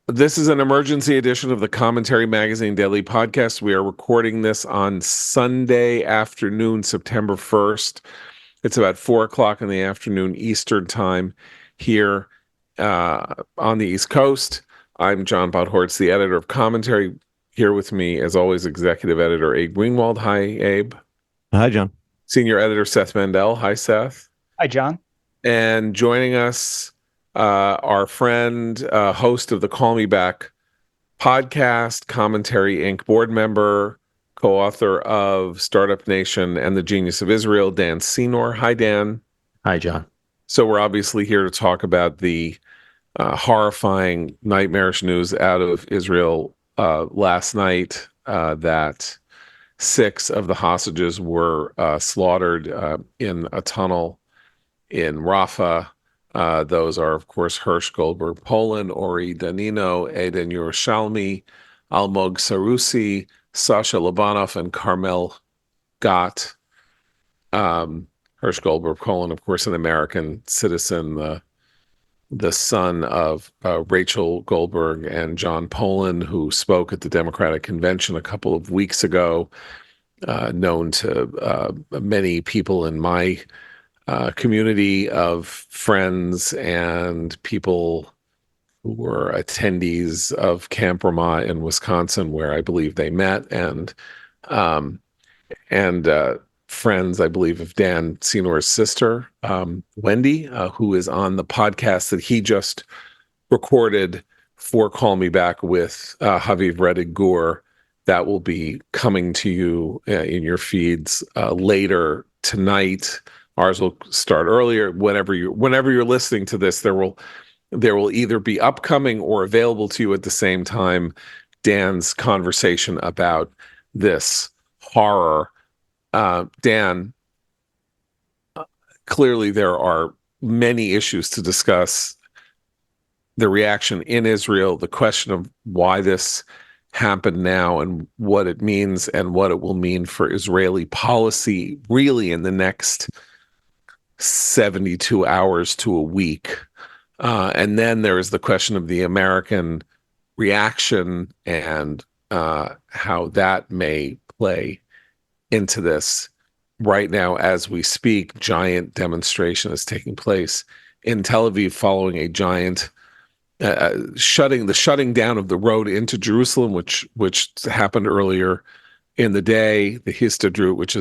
This is an emergency edition of the Commentary Magazine Daily Podcast. We are recording this on Sunday afternoon, September 1st. It's about 4 o'clock in the afternoon Eastern time here on the East Coast. I'm John Podhoretz, the editor of Commentary. Here with me, as always, executive editor Abe Greenwald. Hi, Abe. Hi, John. Senior editor Seth Mandel. Hi, Seth. Hi, John. And joining us, our friend, host of the Call Me Back podcast, Commentary Inc. board member, co-author of Startup Nation and the Genius of Israel, Dan Senor. Hi, Dan. Hi, John. So we're obviously here to talk about the horrifying, nightmarish news out of Israel last night that 6 of the hostages were slaughtered in a tunnel in Rafah. Those are, of course, Hersh Goldberg Poland, Ori Danino, Eden Yerushalmi, Almog Sarusi, Sasha Labanov, and Carmel Gott. Hersh Goldberg Poland, of course, an American citizen, the son of Rachel Goldberg and John Poland, who spoke at the Democratic Convention a couple of weeks ago, known to many people in my community of friends and people who were attendees of Camp Ramah in Wisconsin, where I believe they met, and friends, I believe, of Dan Senor's sister, Wendy, who is on the podcast that he just recorded for Call Me Back with Haviv Redig Gur. That will be coming to you in your feeds later tonight. Ours will start earlier. Whenever you're listening to this, there will either be upcoming or available to you at the same time Dan's conversation about this horror. Dan, clearly there are many issues to discuss. The reaction in Israel, the question of why this happened now and what it means and what it will mean for Israeli policy really in the next 72 hours to a week. And then there is the question of the American reaction and how that may play into this. Right now, as we speak, giant demonstration is taking place in Tel Aviv following a giant shutting down of the road into Jerusalem, which happened earlier in the day. The Histadrut, which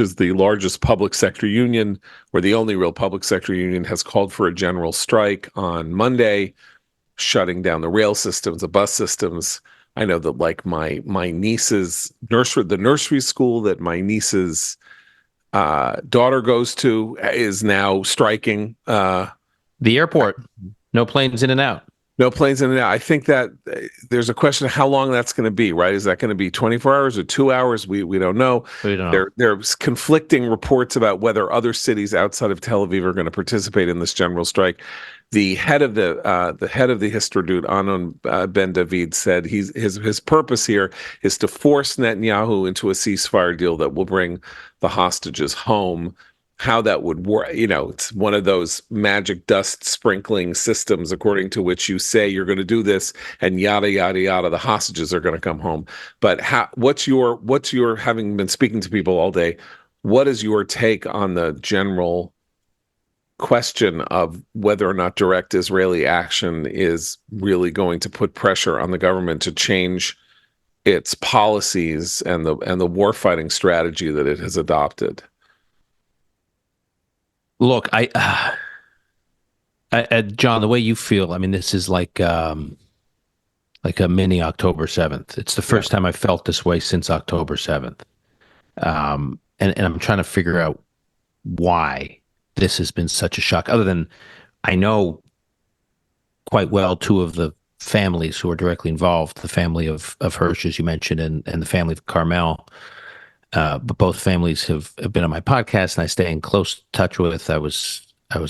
is the largest public sector union, or the only real public sector union, has called for a general strike on Monday, shutting down the rail systems, the bus systems. I know that, like, my niece's the nursery school that my niece's daughter goes to is now striking. The airport, no planes in and out. No planes in and out. I think that there's a question of how long that's going to be, right? Is that going to be 24 hours or 2 hours? We don't know. We don't know. There's conflicting reports about whether other cities outside of Tel Aviv are going to participate in this general strike. The head of the Histadrut, Anon Ben David, said his purpose here is to force Netanyahu into a ceasefire deal that will bring the hostages home. How that would work, it's one of those magic dust sprinkling systems, according to which you say you're going to do this, and yada yada yada, the hostages are going to come home. But what's your having been speaking to people all day? What is your take on the general question of whether or not direct Israeli action is really going to put pressure on the government to change its policies and the warfighting strategy that it has adopted? Look, John, the way you feel, I mean, this is like a mini October 7th. It's the first time I felt this way since October 7th. And I'm trying to figure out why this has been such a shock, other than I know quite well 2 of the families who are directly involved, the family of Hersh, as you mentioned, and the family of Carmel. But both families have been on my podcast, and I stay in close touch with. I was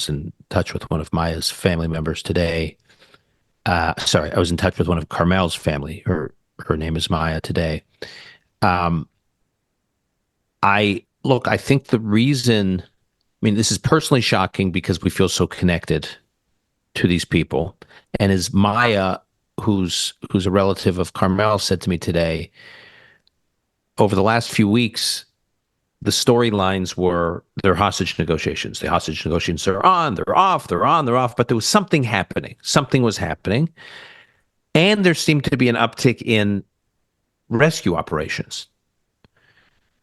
in touch with one of Maya's family members today. I was in touch with one of Carmel's family. Her name is Maya today. I think the reason, this is personally shocking because we feel so connected to these people. And as Maya who's a relative of Carmel, said to me today, over the last few weeks, the storylines were their hostage negotiations. The hostage negotiations are on, they're off, they're on, they're off, but there was something happening. Something was happening. And there seemed to be an uptick in rescue operations.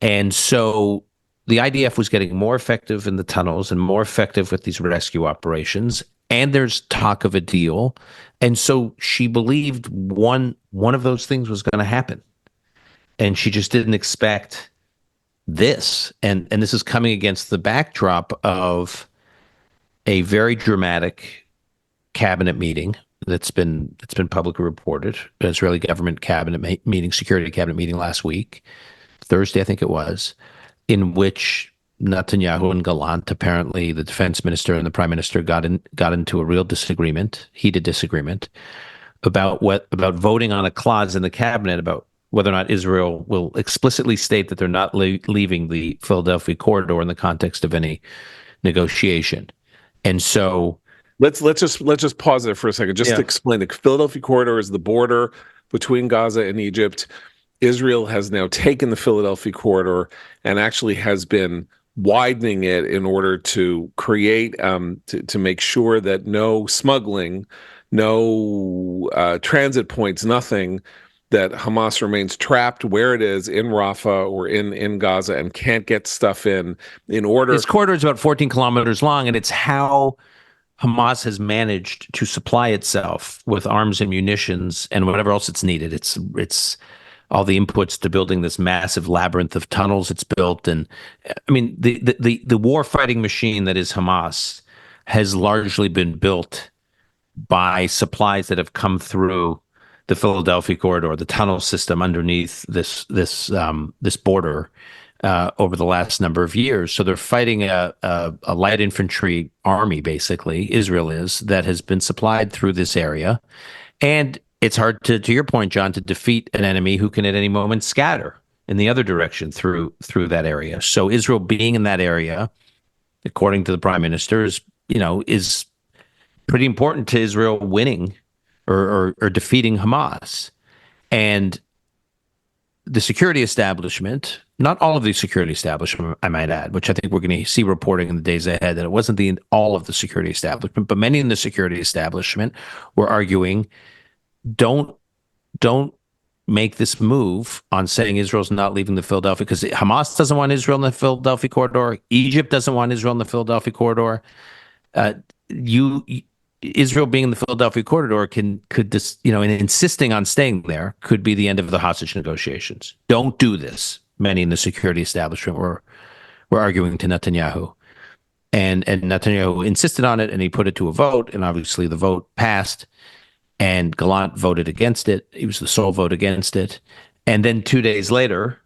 And so the IDF was getting more effective in the tunnels and more effective with these rescue operations. And there's talk of a deal. And so she believed one of those things was going to happen. And she just didn't expect this. And this is coming against the backdrop of a very dramatic cabinet meeting that's been publicly reported, an Israeli government cabinet meeting, security cabinet meeting last week, Thursday, I think it was, in which Netanyahu and Gallant, apparently the defense minister and the prime minister, got into a real disagreement, heated disagreement, about voting on a clause in the cabinet about whether or not Israel will explicitly state that they're not leaving the Philadelphia corridor in the context of any negotiation. And so let's just pause there for a second, just to explain. The Philadelphia corridor is the border between Gaza and Egypt. Israel has now taken the Philadelphia corridor and actually has been widening it in order to create, to make sure that no smuggling, no transit points, nothing, that Hamas remains trapped where it is in Rafah or in Gaza and can't get stuff in order. This corridor is about 14 kilometers long, and it's how Hamas has managed to supply itself with arms and munitions and whatever else it's needed. It's all the inputs to building this massive labyrinth of tunnels it's built. And I mean, the war fighting machine that is Hamas has largely been built by supplies that have come through the Philadelphia corridor, the tunnel system underneath this border over the last number of years. So they're fighting a light infantry army, basically, Israel is, that has been supplied through this area. And it's hard to your point, John, to defeat an enemy who can at any moment scatter in the other direction through that area. So Israel being in that area, according to the prime minister, is pretty important to Israel winning or defeating Hamas. And the security establishment, not all of the security establishment, I might add, which I think we're going to see reporting in the days ahead, that it wasn't all of the security establishment, but many in the security establishment were arguing, don't make this move on saying Israel's not leaving the Philadelphia, because Hamas doesn't want Israel in the Philadelphia corridor. Egypt doesn't want Israel in the Philadelphia corridor. Israel being in the Philadelphia corridor could this, and insisting on staying there could be the end of the hostage negotiations. Don't do this. Many in the security establishment were arguing to Netanyahu, and Netanyahu insisted on it, and he put it to a vote, and obviously the vote passed, and Gallant voted against it. He was the sole vote against it, and then 2 days later,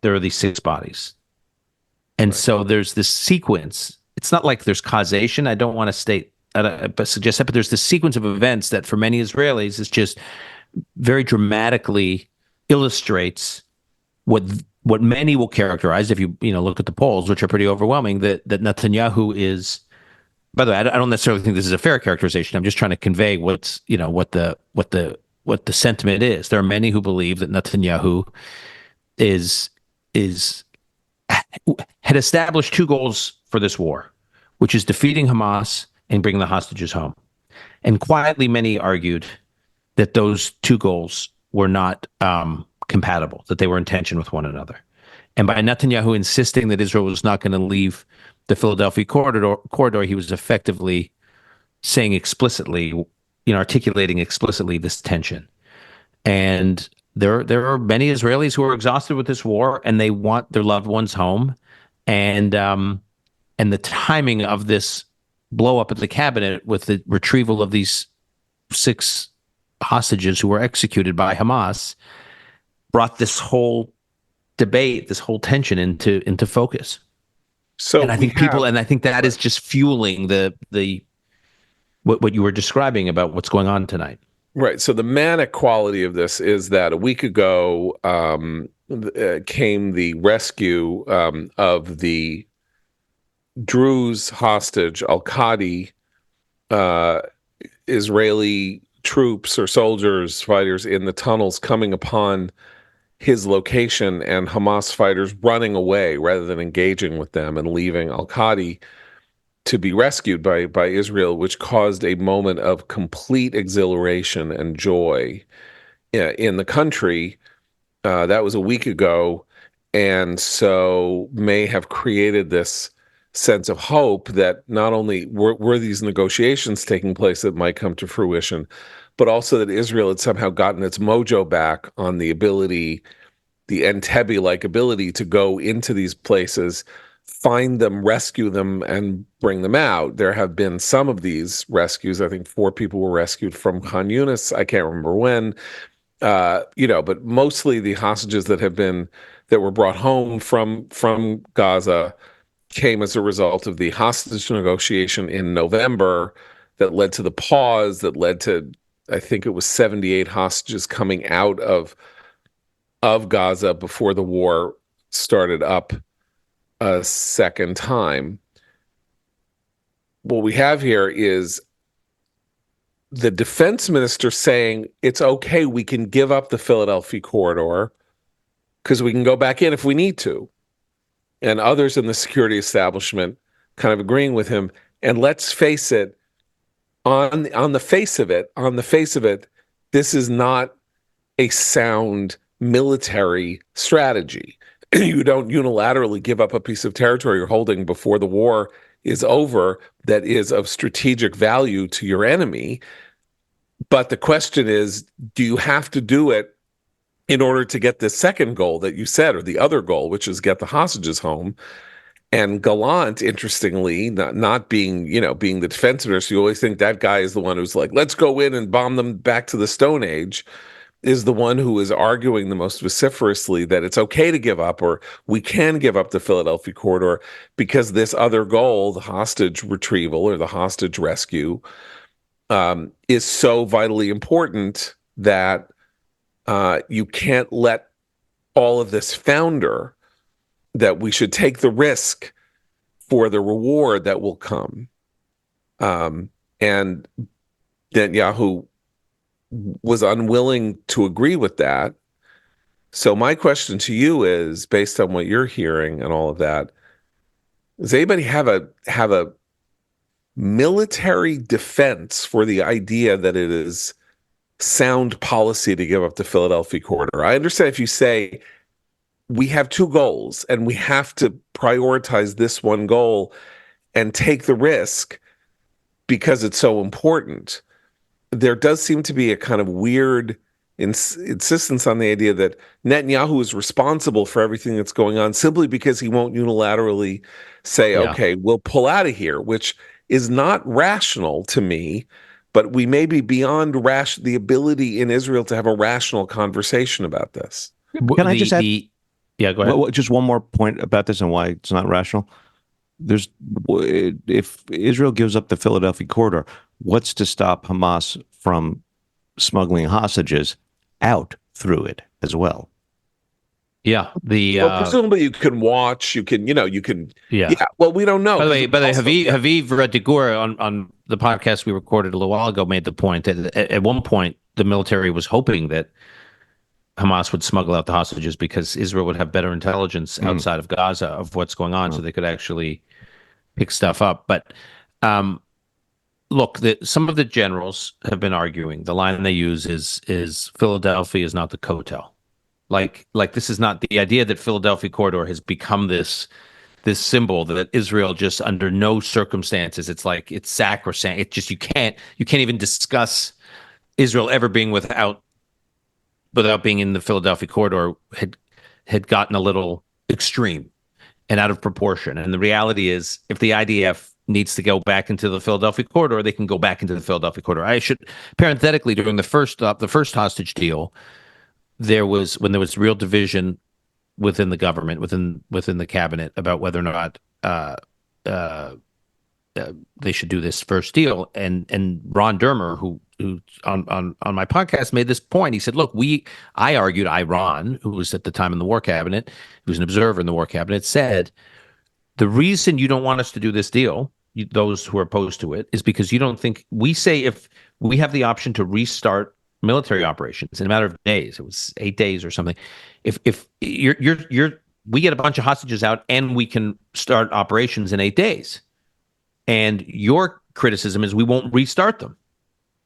there are these 6 bodies, and so there's this sequence. It's not like there's causation. I don't want to suggest that, but there's this sequence of events that for many Israelis is just very dramatically illustrates what many will characterize, if you look at the polls, which are pretty overwhelming, that Netanyahu is. By the way, I don't necessarily think this is a fair characterization. I'm just trying to convey what the sentiment is. There are many who believe that Netanyahu had established 2 goals for this war, which is defeating Hamas and bringing the hostages home. And quietly, many argued that those 2 goals were not compatible, that they were in tension with one another. And by Netanyahu insisting that Israel was not going to leave the Philadelphia corridor, he was effectively saying explicitly, articulating explicitly this tension. And there are many Israelis who are exhausted with this war, and they want their loved ones home. And the timing of this blow up at the cabinet with the retrieval of these 6 hostages who were executed by Hamas brought this whole debate, this whole tension into focus. So, and I think that is just fueling the what you were describing about what's going on tonight. Right. So the manic quality of this is that a week ago came the rescue of the Druze hostage, Al-Qadi, Israeli troops or soldiers, fighters in the tunnels coming upon his location and Hamas fighters running away rather than engaging with them and leaving al-Qadi to be rescued by Israel, which caused a moment of complete exhilaration and joy in the country. That was a week ago, and so may have created this sense of hope that not only were these negotiations taking place that might come to fruition, but also that Israel had somehow gotten its mojo back on the ability, the Entebbe-like ability to go into these places, find them, rescue them, and bring them out. There have been some of these rescues. I think 4 people were rescued from Khan Yunis. I can't remember when. But mostly the hostages that were brought home from Gaza came as a result of the hostage negotiation in November that led to the pause, that led to, I think it was 78 hostages coming out of Gaza before the war started up a second time. What we have here is the defense minister saying it's okay, we can give up the Philadelphia corridor because we can go back in if we need to. And others in the security establishment kind of agreeing with him. And let's face it, on the face of it, this is not a sound military strategy. You don't unilaterally give up a piece of territory you're holding before the war is over that is of strategic value to your enemy. But the question is, do you have to do it in order to get the second goal that you said, or the other goal, which is get the hostages home? And Gallant, interestingly, not being the defense minister, you always think that guy is the one who's like, let's go in and bomb them back to the Stone Age, is the one who is arguing the most vociferously that it's okay to give up, or we can give up the Philadelphia corridor because this other goal, the hostage retrieval or the hostage rescue, is so vitally important that you can't let all of this founder, that we should take the risk for the reward that will come. And Netanyahu was unwilling to agree with that. So my question to you is, based on what you're hearing and all of that, does anybody have a military defense for the idea that it is sound policy to give up the Philadelphia corridor? I understand if you say we have 2 goals and we have to prioritize this one goal and take the risk because it's so important. There does seem to be a kind of weird insistence on the idea that Netanyahu is responsible for everything that's going on simply because he won't unilaterally say, okay, we'll pull out of here, which is not rational to me. But we may be beyond the ability in Israel to have a rational conversation about this. Can I just add? Yeah, go ahead. Just one more point about this and why it's not rational. If Israel gives up the Philadelphia corridor, what's to stop Hamas from smuggling hostages out through it as well? Yeah, presumably you can watch. You can. Yeah. Well, we don't know. By the way, Haviv Redegur on the podcast we recorded a little while ago made the point that at one point the military was hoping that Hamas would smuggle out the hostages because Israel would have better intelligence outside of Gaza of what's going on, so they could actually pick stuff up. But look, some of the generals have been arguing. The line they use is Philadelphia is not the Kotel. Like this is not the idea that Philadelphia corridor has become this symbol that Israel just under no circumstances, it's like it's sacrosanct. It just you can't even discuss Israel ever being without being in the Philadelphia corridor had gotten a little extreme and out of proportion. And the reality is, if the IDF needs to go back into the Philadelphia corridor, they can go back into the Philadelphia corridor. I should parenthetically, during the first hostage deal, when there was real division within the government, within the cabinet about whether or not they should do this first deal. And Ron Dermer, who on my podcast made this point. He said, look, I argued, Ron, who was at the time in the war cabinet, who was an observer in the war cabinet, said, the reason you don't want us to do this deal those who are opposed to it is because you don't think we say if we have the option to restart military operations in a matter of days, it was 8 days or something. If we get a bunch of hostages out and we can start operations in 8 days, and your criticism is we won't restart them,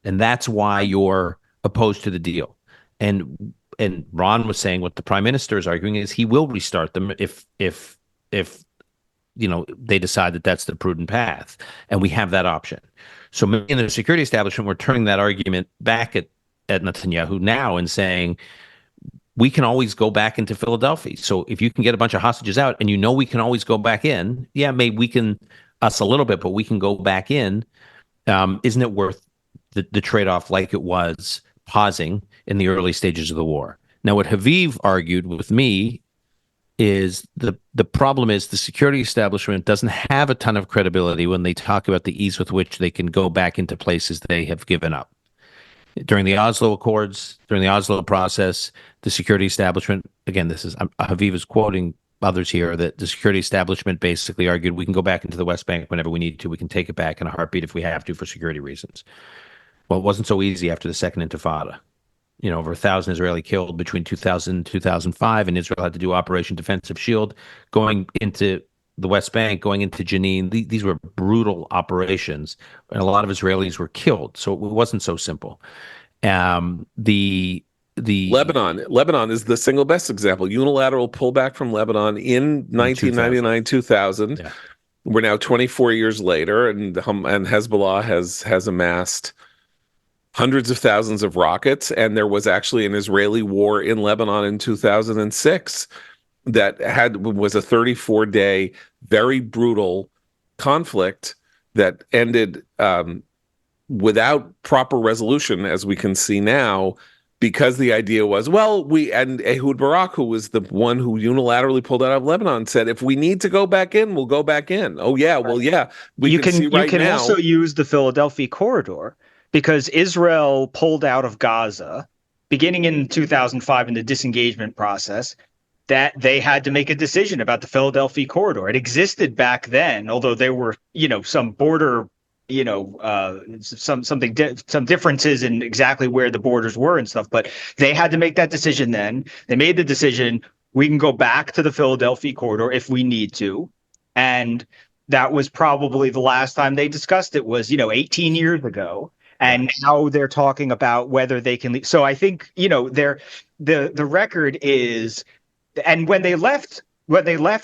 and that's why you're opposed to the deal. And Ron was saying what the prime minister is arguing is he will restart them if they decide that that's the prudent path, and we have that option. So in the security establishment, we're turning that argument back at Netanyahu now and saying we can always go back into Philadelphia. So if you can get a bunch of hostages out, and we can always go back in, maybe we can us a little bit, but we can go back in. Isn't it worth the trade-off like it was pausing in the early stages of the war? Now, what Haviv argued with me is the problem is the security establishment doesn't have a ton of credibility when they talk about the ease with which they can go back into places they have given up. During the Oslo Accords, during the Oslo process, the security establishment, again, Haviv is quoting others here, that the security establishment basically argued we can go back into the West Bank whenever we need to. We can take it back in a heartbeat if we have to for security reasons. Well, it wasn't so easy after the Second Intifada. Over 1,000 Israeli killed between 2000 and 2005, and Israel had to do Operation Defensive Shield, going into the West Bank, going into Jenin. These were brutal operations, and a lot of Israelis were killed. So it wasn't so simple. The Lebanon is the single best example. Unilateral pullback from Lebanon in 1999, 2000. Yeah. We're now 24 years later, and Hezbollah has amassed hundreds of thousands of rockets, and there was actually an Israeli war in Lebanon in 2006 that was a 34-day, very brutal conflict that ended without proper resolution, as we can see now, because the idea was, and Ehud Barak, who was the one who unilaterally pulled out of Lebanon, said, if we need to go back in, we'll go back in. Oh, yeah, right. Well, yeah. You can also use the Philadelphia corridor, because Israel pulled out of Gaza beginning in 2005 in the disengagement process, that they had to make a decision about the Philadelphia corridor. It existed back then, although there were, some border, some differences in exactly where the borders were and stuff. But they had to make that decision then. They made the decision, we can go back to the Philadelphia corridor if we need to. And that was probably the last time they discussed it was, 18 years ago. And now they're talking about whether they can leave. So I think, the record is, and when they left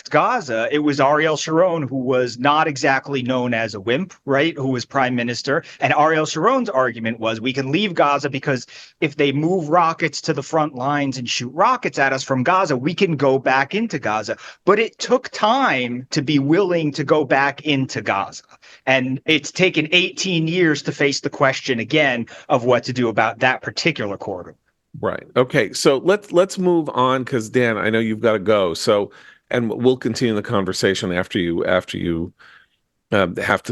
Gaza, it was Ariel Sharon, who was not exactly known as a wimp, right? Who was prime minister. And Ariel Sharon's argument was we can leave Gaza because if they move rockets to the front lines and shoot rockets at us from Gaza, we can go back into Gaza. But it took time to be willing to go back into Gaza. And it's taken 18 years to face the question again of what to do about that particular corridor. Right. Okay. So let's move on, because Dan, I know you've got to go. So, and we'll continue the conversation after you have to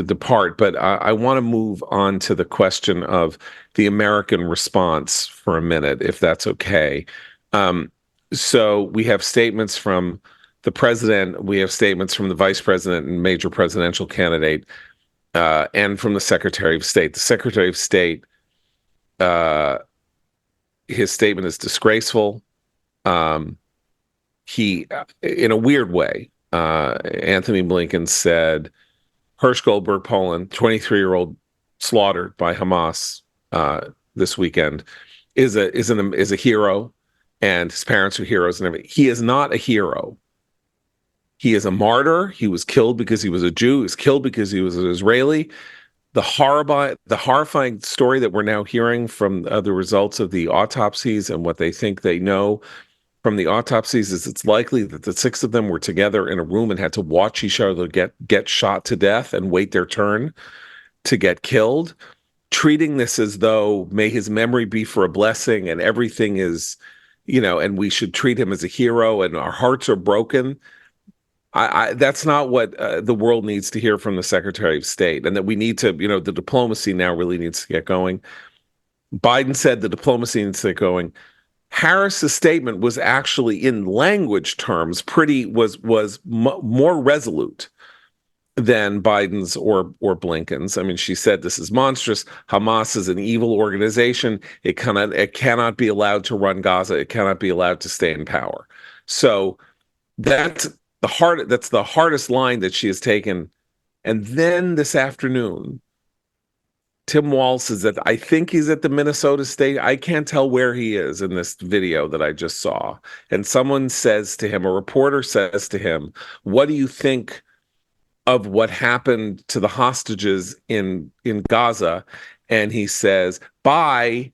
depart. But I want to move on to the question of the American response for a minute, if that's okay. So we have statements from the president, we have statements from the vice president and major presidential candidate, and from the Secretary of State. The Secretary of State, his statement is disgraceful. He, in a weird way, Anthony Blinken said, Hersh Goldberg, Poland, 23-year-old slaughtered by Hamas this weekend, is a hero, and his parents are heroes and everything. He is not a hero. He is a martyr. He was killed because he was a Jew. He was killed because he was an Israeli. The horrifying story that we're now hearing from the results of the autopsies and what they think they know from the autopsies is it's likely that the six of them were together in a room and had to watch each other get shot to death and wait their turn to get killed, treating this as though may his memory be for a blessing and everything is, and we should treat him as a hero and our hearts are broken. That's not what the world needs to hear from the Secretary of State, and that we need to, the diplomacy now really needs to get going. Biden said the diplomacy needs to get going. Harris's statement was actually, in language terms, more resolute. than Biden's or Blinken's. I mean, she said this is monstrous. Hamas is an evil organization. It cannot be allowed to run Gaza. It cannot be allowed to stay in power. So that's the hardest line that she has taken. And then this afternoon, Tim Walz is I think he's at the Minnesota State. I can't tell where he is in this video that I just saw. And someone says to him, a reporter says to him, what do you think of what happened to the hostages in Gaza? And he says, the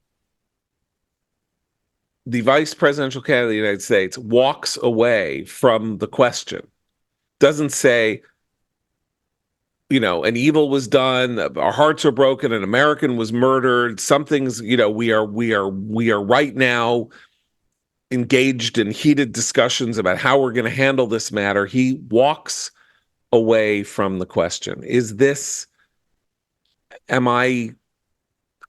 vice presidential candidate of the United States walks away from the question. Doesn't say, an evil was done, our hearts are broken, an American was murdered, something's, we are right now engaged in heated discussions about how we're going to handle this matter. He walks away from the question. Am I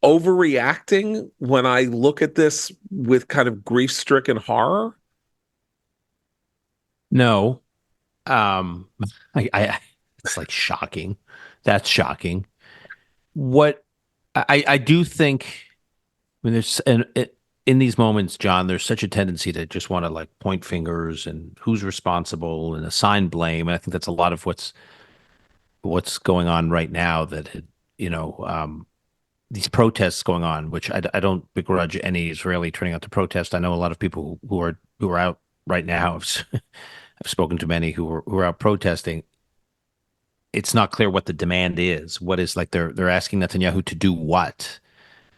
overreacting when I look at this with kind of grief-stricken horror? No. It's like shocking. That's shocking. What I do think, I mean, in these moments, John, there's such a tendency to just want to like point fingers and who's responsible and assign blame. And I think that's a lot of what's going on right now. These protests going on, which I don't begrudge any Israeli turning out to protest. I know a lot of people who are out right now. I've spoken to many who are out protesting. It's not clear what the demand is. What is like they're asking Netanyahu to do what?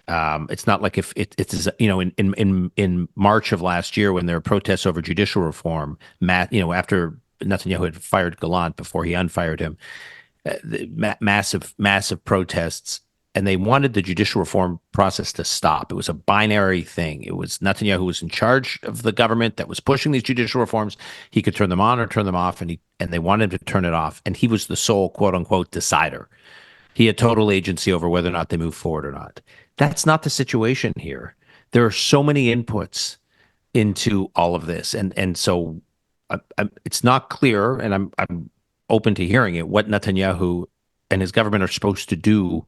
It's not like if it's in March of last year when there were protests over judicial reform, after Netanyahu had fired Gallant before he unfired him, massive protests, and they wanted the judicial reform process to stop. It was a binary thing. It was Netanyahu who was in charge of the government that was pushing these judicial reforms. He could turn them on or turn them off, and they wanted him to turn it off. And he was the sole quote unquote decider. He had total agency over whether or not they move forward or not. That's not the situation here. There are so many inputs into all of this, and so it's not clear. And I'm open to hearing it. What Netanyahu and his government are supposed to do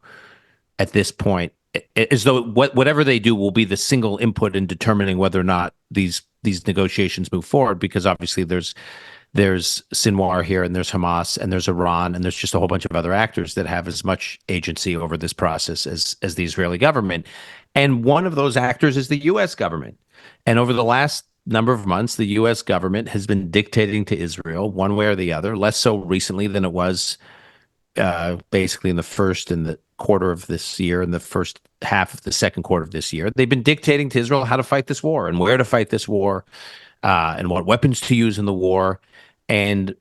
at this point, as though whatever they do will be the single input in determining whether or not these negotiations move forward. Because obviously there's Sinwar here, and there's Hamas, and there's Iran, and there's just a whole bunch of other actors that have as much agency over this process as the Israeli government. And one of those actors is the U.S. government. And over the last number of months, the U.S. government has been dictating to Israel one way or the other, less so recently than it was basically in the quarter of this year, in the first half of the second quarter of this year. They've been dictating to Israel how to fight this war and where to fight this war, and what weapons to use in the war. And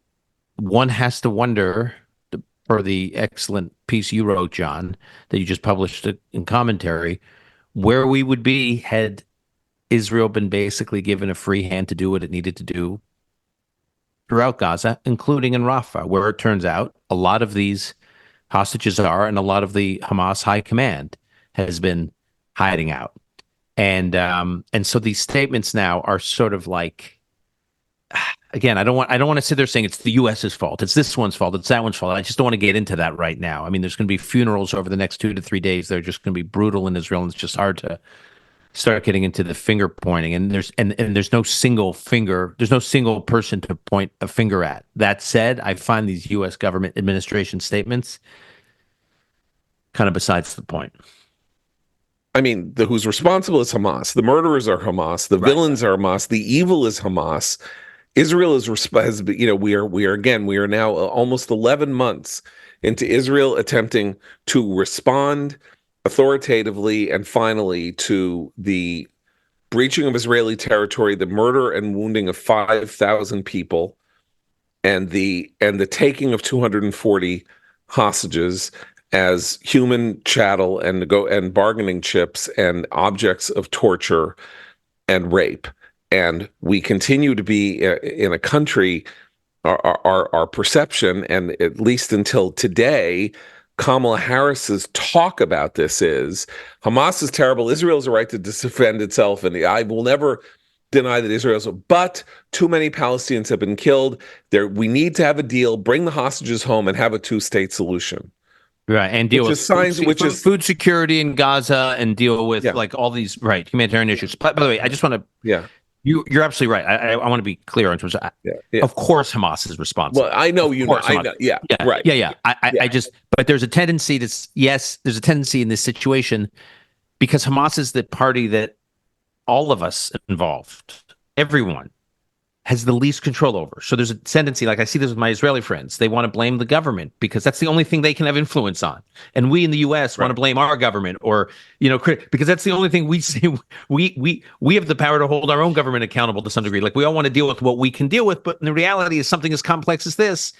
one has to wonder, for the excellent piece you wrote, John, that you just published in commentary, where we would be had Israel been basically given a free hand to do what it needed to do throughout Gaza, including in Rafah, where it turns out a lot of these hostages are, and a lot of the Hamas high command has been hiding out. And so these statements now are sort of like, again, I don't want to sit there saying it's the U.S.'s fault, it's this one's fault, it's that one's fault. I just don't want to get into that right now. I mean, there's going to be funerals over the next 2 to 3 days. They're just going to be brutal in Israel, and it's just hard to start getting into the finger pointing. And there's no single finger, there's no single person to point a finger at. That said, I find these U.S. government administration statements kind of besides the point. I mean, who's responsible is Hamas. The murderers are Hamas. The villains are Hamas. The evil is Hamas. Israel we are now almost 11 months into Israel attempting to respond authoritatively and finally to the breaching of Israeli territory, the murder and wounding of 5,000 people, and the taking of 240 hostages as human chattel and bargaining chips and objects of torture and rape. And we continue to be in a country, our perception, and at least until today, Kamala Harris's talk about this is Hamas is terrible. Israel has a right to defend itself, and I will never deny that Israel's, but too many Palestinians have been killed. We need to have a deal, bring the hostages home, and have a two-state solution. Right, and deal Which with is signs- which is- food security in Gaza, and deal with Yeah. like all these humanitarian issues. By the way, I just want to Yeah, you're absolutely right. I want to be clear in terms of yeah. of course Hamas is responsible. Well, I know Of you know. course, I Hamas. know. Yeah, Yeah, right. Yeah. I just, but there's a tendency to, there's a tendency in this situation because Hamas is the party that all of us involved, everyone has the least control over. So there's a tendency, like I see this with my Israeli friends, they want to blame the government because that's the only thing they can have influence on. And we in the US want to blame our government or, because that's the only thing we say. We have the power to hold our own government accountable to some degree. Like we all want to deal with what we can deal with, but the reality is something as complex as this.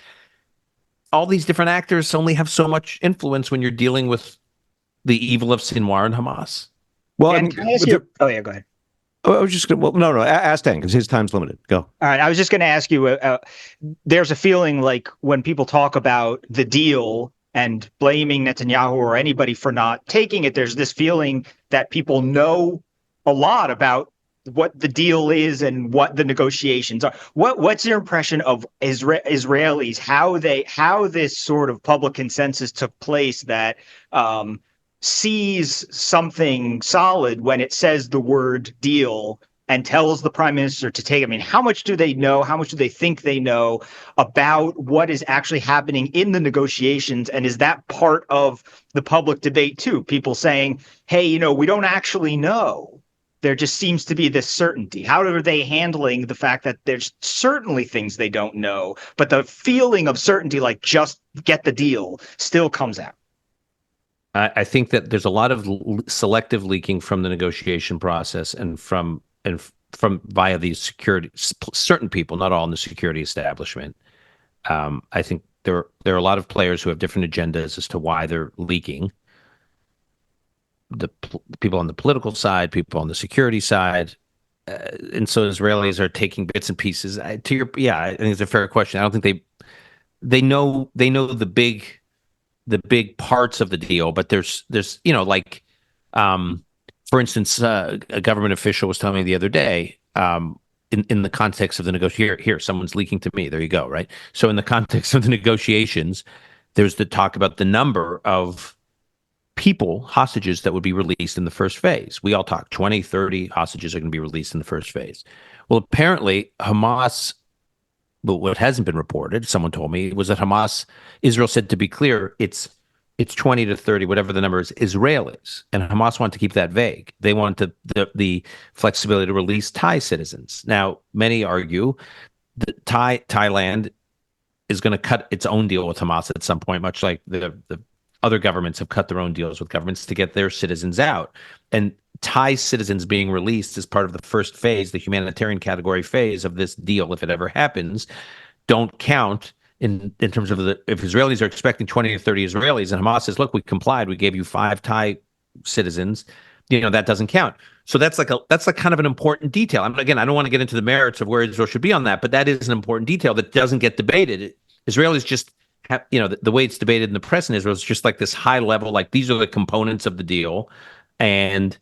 All these different actors only have so much influence when you're dealing with the evil of Sinwar and Hamas. Well, And can I ask you? Oh yeah, go ahead. I was just going to, no, ask Dan because his time's limited. Go. All right, I was just going to ask you. There's a feeling like when people talk about the deal and blaming Netanyahu or anybody for not taking it, there's this feeling that people know a lot about what the deal is and what the negotiations are. What's your impression of Israelis? How this sort of public consensus took place that sees something solid when it says the word deal and tells the prime minister to take it. I mean, how much do they know? How much do they think they know about what is actually happening in the negotiations? And is that part of the public debate too? People saying, hey, we don't actually know. There just seems to be this certainty. How are they handling the fact that there's certainly things they don't know, but the feeling of certainty, like just get the deal, still comes out? I think that there's a lot of selective leaking from the negotiation process and from via these certain people, not all in the security establishment. I think there are a lot of players who have different agendas as to why they're leaking. The people on the political side, people on the security side, and so Israelis are taking bits and pieces. I think it's a fair question. I don't think they know the big parts of the deal, but there's for instance, a government official was telling me the other day, in the context of the negotiation, here someone's leaking to me. There you go, right? So in the context of the negotiations, there's the talk about the number of hostages that would be released in the first phase. We all talk 20, 30 hostages are going to be released in the first phase. Well, apparently Hamas, but what hasn't been reported, someone told me, was that Israel said, to be clear, it's 20 to 30, whatever the number is, Israelis. And Hamas want to keep that vague. They want the flexibility to release Thai citizens. Now, many argue that Thailand is going to cut its own deal with Hamas at some point, much like the other governments have cut their own deals with governments to get their citizens out. And Thai citizens being released as part of the first phase, the humanitarian category phase of this deal, if it ever happens, don't count in terms of if Israelis are expecting 20 to 30 Israelis and Hamas says, look, we complied, we gave you 5 Thai citizens, that doesn't count. So that's like kind of an important detail. I mean, again, I don't want to get into the merits of where Israel should be on that, but that is an important detail that doesn't get debated. Israelis just have, the way it's debated in the press in Israel is just like this high level, like these are the components of the deal. And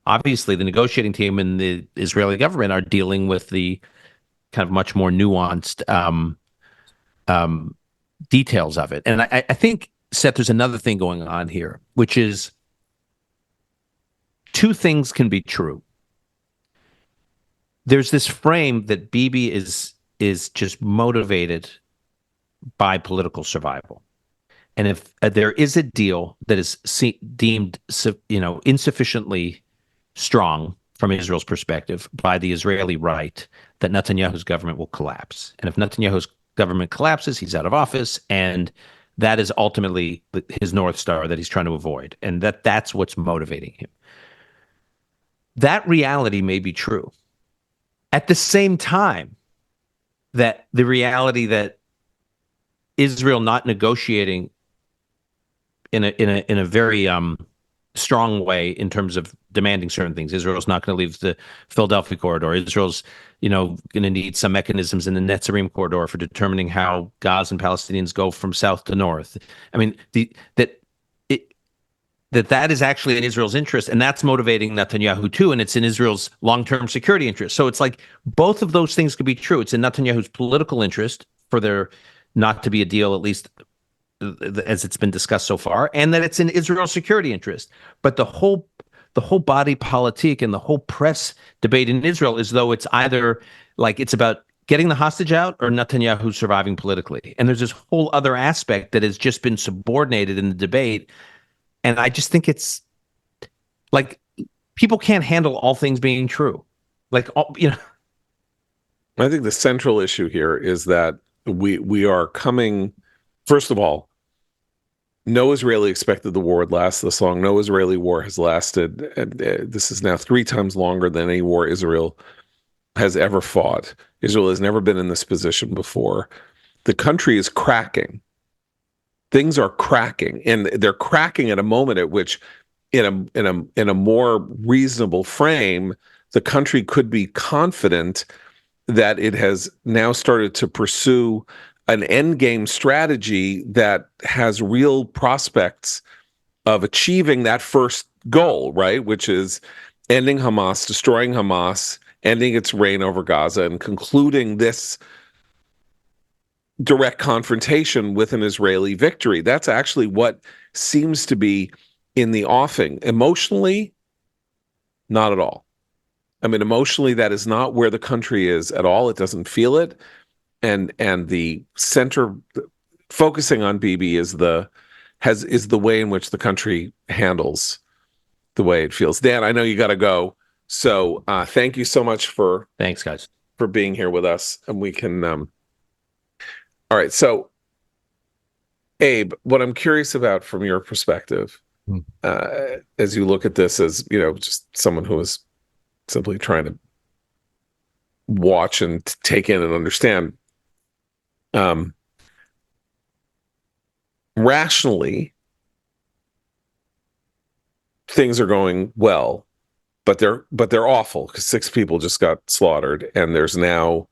obviously the negotiating team and the Israeli government are dealing with the kind of much more nuanced details of it. And I think, Seth, there's another thing going on here, which is two things can be true. There's this frame that Bibi is just motivated by political survival. And if there is a deal that is deemed insufficiently strong from Israel's perspective by the Israeli right, that Netanyahu's government will collapse. And if Netanyahu's government collapses, he's out of office, and that is ultimately his North Star that he's trying to avoid. And that's what's motivating him. That reality may be true. At the same time, that the reality that Israel not negotiating in a very strong way in terms of demanding certain things. Israel's not going to leave the Philadelphia corridor. Israel's going to need some mechanisms in the Netzarim corridor for determining how that is actually in Israel's interest, and that's motivating Netanyahu too, and it's in Israel's long-term security interest. So it's like both of those things could be true. It's in Netanyahu's political interest for there not to be a deal, at least as it's been discussed so far, and that it's in Israel's security interest. But the whole body politic and the whole press debate in Israel is though it's either like it's about getting the hostage out or Netanyahu surviving politically. And there's this whole other aspect that has just been subordinated in the debate. And I just think it's like people can't handle all things being true. Like, I think the central issue here is that we are coming, first of all, no Israeli expected the war would last this long. No Israeli war has lasted. And this is now 3 times longer than any war Israel has ever fought. Israel has never been in this position before. The country is cracking. Things are cracking, and they're cracking at a moment at which, in a more reasonable frame, the country could be confident that it has now started to pursue an endgame strategy that has real prospects of achieving that first goal, right? Which is ending Hamas, destroying Hamas, ending its reign over Gaza, and concluding this direct confrontation with an Israeli victory. That's actually what seems to be in the offing. Emotionally, not at all. I mean, emotionally, that is not where the country is at all. It doesn't feel it. And the center focusing on Bibi is the way in which the country handles the way it feels. Dan, I know you got to go. So thank you so much for thanks, guys, for being here with us. And we can all right. So Abe, what I'm curious about from your perspective, as you look at this as, just someone who is simply trying to watch and take in and understand, rationally, things are going well, but they're awful because 6 people just got slaughtered, and there's now,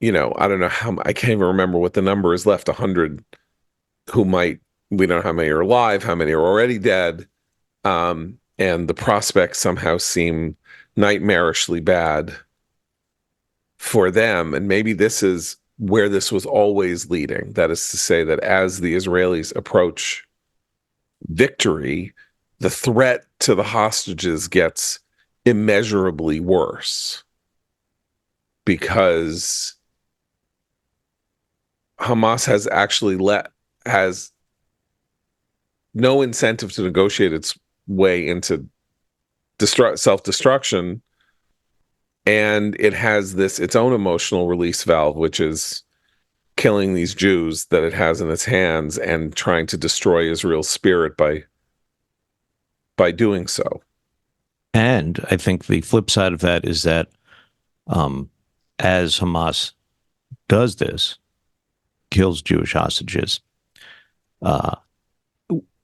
I don't know I can't even remember what the number is left. 100 we don't know how many are alive, how many are already dead, and the prospects somehow seem nightmarishly bad for them. And maybe this is where this was always leading. That is to say that as the Israelis approach victory, the threat to the hostages gets immeasurably worse because Hamas has no incentive to negotiate its way into self-destruction. And it has its own emotional release valve, which is killing these Jews that it has in its hands and trying to destroy Israel's spirit by doing so. And I think the flip side of that is that as Hamas does this, kills Jewish hostages,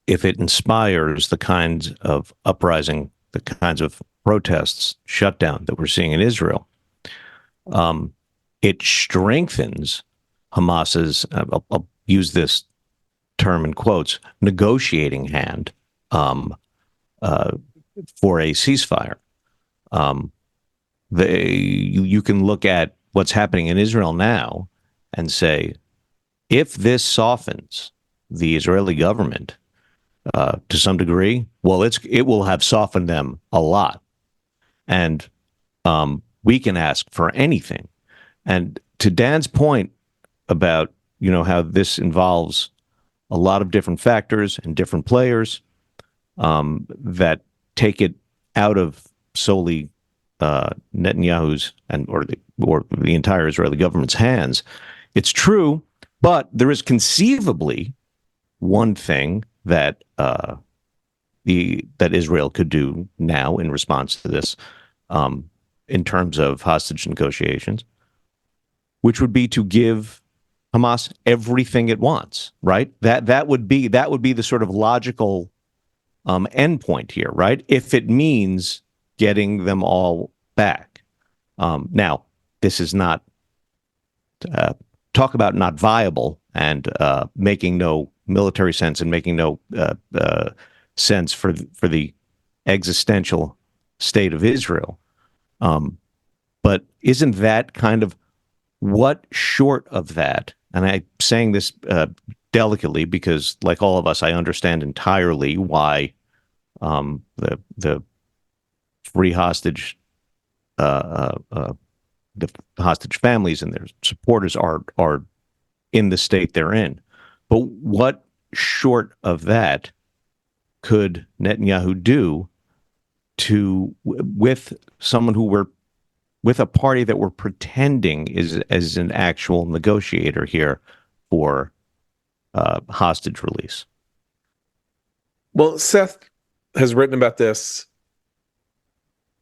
if it inspires the kinds of uprising, the kinds of protests, shutdown that we're seeing in Israel, it strengthens Hamas's, I'll use this term in quotes, negotiating hand for a ceasefire. You can look at what's happening in Israel now and say, if this softens the Israeli government to some degree, well, it will have softened them a lot. And we can ask for anything. And to Dan's point about, how this involves a lot of different factors and different players that take it out of solely Netanyahu's or the entire Israeli government's hands. It's true, but there is conceivably one thing that Israel could do now in response to this, in terms of hostage negotiations, which would be to give Hamas everything it wants. Right? That would be the sort of logical endpoint here. Right? If it means getting them all back. Now, this is not talk about not viable and making no military sense and making no sense for the existential state of Israel. But isn't that kind of what short of that? And I'm saying this delicately because, like all of us, I understand entirely why the free hostage, the hostage families and their supporters are in the state they're in. But what short of that could Netanyahu do with someone with a party that we're pretending is as an actual negotiator here for hostage release? Well, Seth has written about this,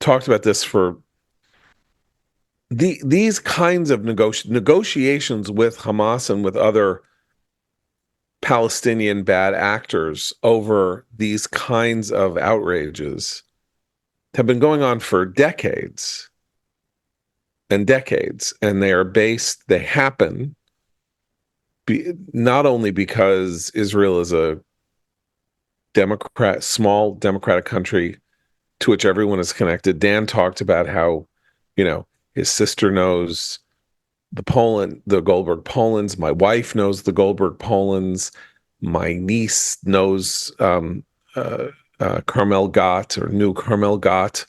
talked about this for these kinds of negotiations with Hamas and with other Palestinian bad actors over these kinds of outrages have been going on for decades and decades, and they happen not only because Israel is a small democratic country to which everyone is connected. Dan talked about how, his sister knows the Goldberg Polans. My wife knows the Goldberg Polans. My niece knows Carmel Gott or knew Carmel Gott.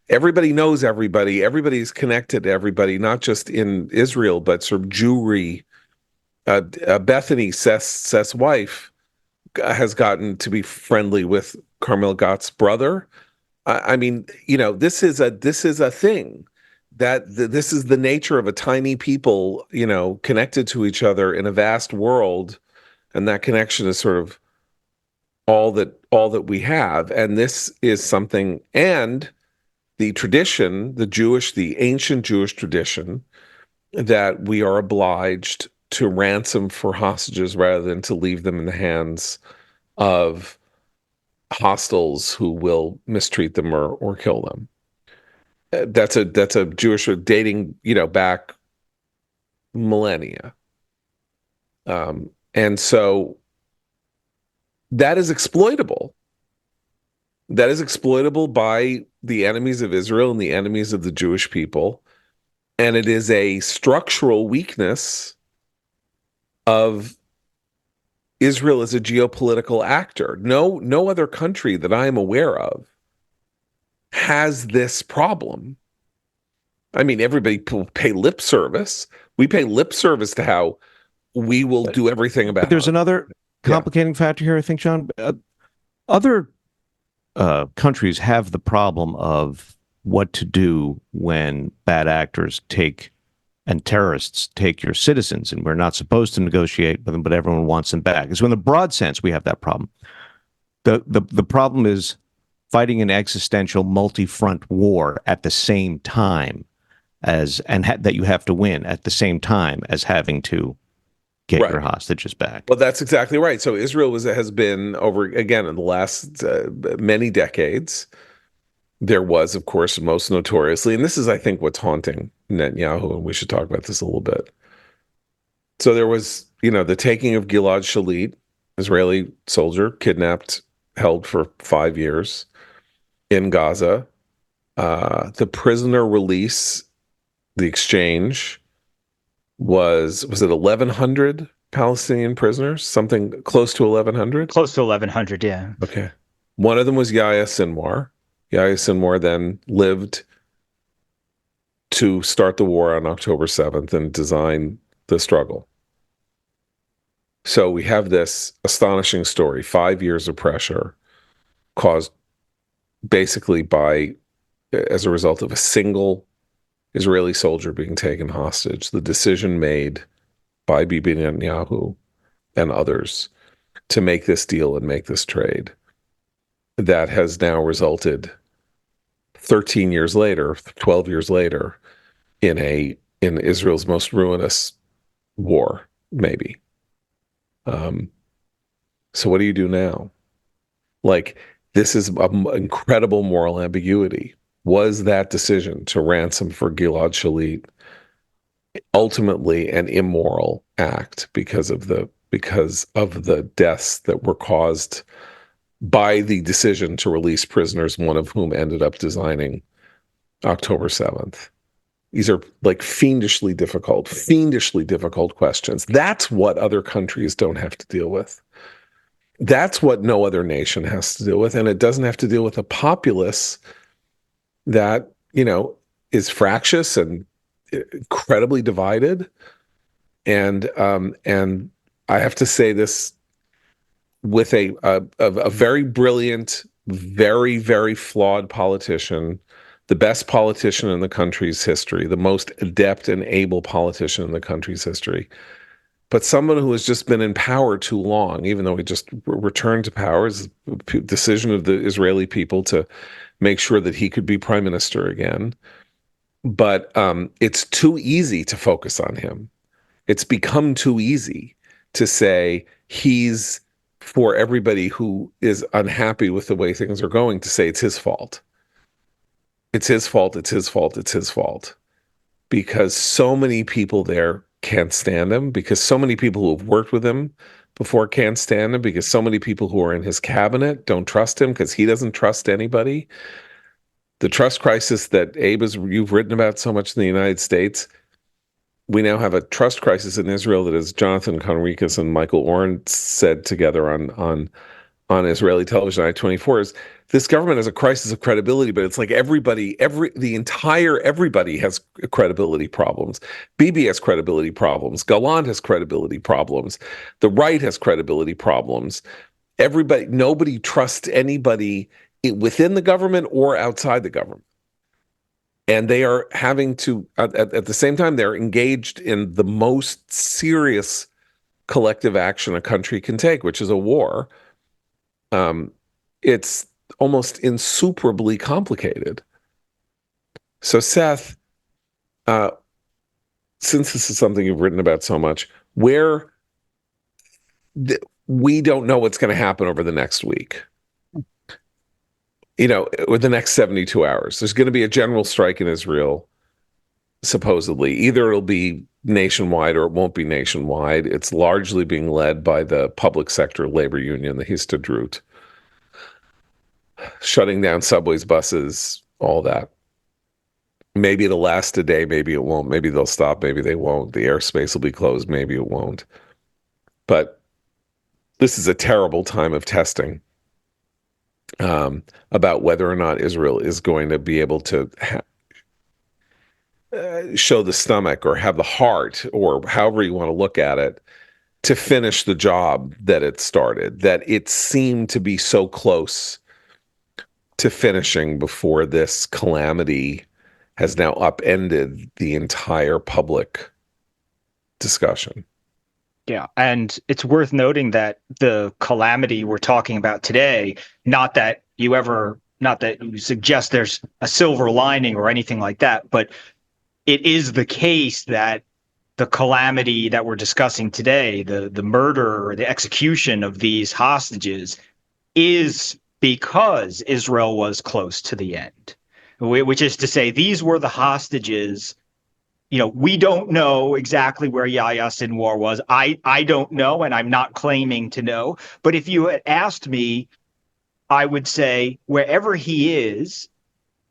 Everybody knows everybody. Everybody's connected to everybody, not just in Israel, but sort of Jewry. Bethany, Seth's wife, has gotten to be friendly with Carmel Gott's brother. I mean, this is a thing. This is the nature of a tiny people, connected to each other in a vast world, and that connection is sort of all that we have. And this is something, and the tradition, the ancient Jewish tradition, that we are obliged to ransom for hostages rather than to leave them in the hands of hostiles who will mistreat them or kill them. That's a Jewish dating, back millennia. And so that is exploitable. That is exploitable by the enemies of Israel and the enemies of the Jewish people. And it is a structural weakness of Israel as a geopolitical actor. No other country that I am aware of has this problem. I mean, everybody pay lip service. We pay lip service to how we will do everything about it. But there's another complicating factor here, I think, John. Other countries have the problem of what to do when bad actors and terrorists take your citizens, and we're not supposed to negotiate with them, but everyone wants them back. So in the broad sense, we have that problem. The problem is fighting an existential multi-front war at the same time that you have to win at the same time as having to get your hostages back. Well, that's exactly right. So Israel has been over, again, in the last many decades. There was, of course, most notoriously, and this is, I think, what's haunting Netanyahu, and we should talk about this a little bit. So there was, the taking of Gilad Shalit, Israeli soldier, kidnapped, held for 5 years in Gaza. The prisoner release, the exchange, was it 1,100 Palestinian prisoners? Something close to 1,100? Close to 1,100, yeah. Okay. One of them was Yahya Sinwar. Yahya Sinwar then lived to start the war on October 7th and design the struggle. So we have this astonishing story, 5 years of pressure caused basically as a result of a single Israeli soldier being taken hostage. The decision made by Bibi Netanyahu and others to make this deal and make this trade that has now resulted 13 years later, 12 years later, in Israel's most ruinous war, maybe. So what do you do now? This is an incredible moral ambiguity. Was that decision to ransom for Gilad Shalit ultimately an immoral act because of the deaths that were caused by the decision to release prisoners, one of whom ended up designing October 7th. These are like fiendishly difficult questions. That's what other countries don't have to deal with. That's what no other nation has to deal with. And it doesn't have to deal with a populace that, is fractious and incredibly divided. And I have to say this with a very brilliant, very, very flawed politician, the best politician in the country's history, the most adept and able politician in the country's history, but someone who has just been in power too long, even though he just returned to power. It's a decision of the Israeli people to make sure that he could be prime minister again. But it's too easy to focus on him. It's become too easy to say he's, for everybody who is unhappy with the way things are going, to say it's his fault. It's his fault, it's his fault, it's his fault. Because so many people there can't stand him, because so many people who have worked with him before can't stand him, because so many people who are in his cabinet don't trust him because he doesn't trust anybody. The trust crisis that Abe, you've written about so much in the United States, we now have a trust crisis in Israel that, as Jonathan Conricus and Michael Oren said together on Israeli television, I-24, is this government has a crisis of credibility, but it's like everybody has credibility problems. Bibi has credibility problems. Gallant has credibility problems. The right has credibility problems. Nobody trusts anybody within the government or outside the government. And they are having to, at the same time, they're engaged in the most serious collective action a country can take, which is a war. It's almost insuperably complicated. So, Seth, since this is something you've written about so much, we don't know what's going to happen over the next week. Or the next 72 hours. There's going to be a general strike in Israel, supposedly. Either it'll be nationwide or it won't be nationwide. It's largely being led by the public sector labor union, the Histadrut, shutting down subways, buses, all that. Maybe it'll last a day, maybe it won't. Maybe they'll stop, maybe they won't. The airspace will be closed, maybe it won't. But this is a terrible time of testing about whether or not Israel is going to be able to show the stomach or have the heart, or however you want to look at it, to finish the job that it started, that it seemed to be so close to finishing before this calamity has now upended the entire public discussion. Yeah, and it's worth noting that the calamity we're talking about today, not that you suggest there's a silver lining or anything like that, but it is the case that the calamity that we're discussing today, the murder or the execution of these hostages, is because Israel was close to the end, which is to say these were the hostages. We don't know exactly where Yahya Sinwar was. I don't know, and I'm not claiming to know. But if you had asked me, I would say wherever he is,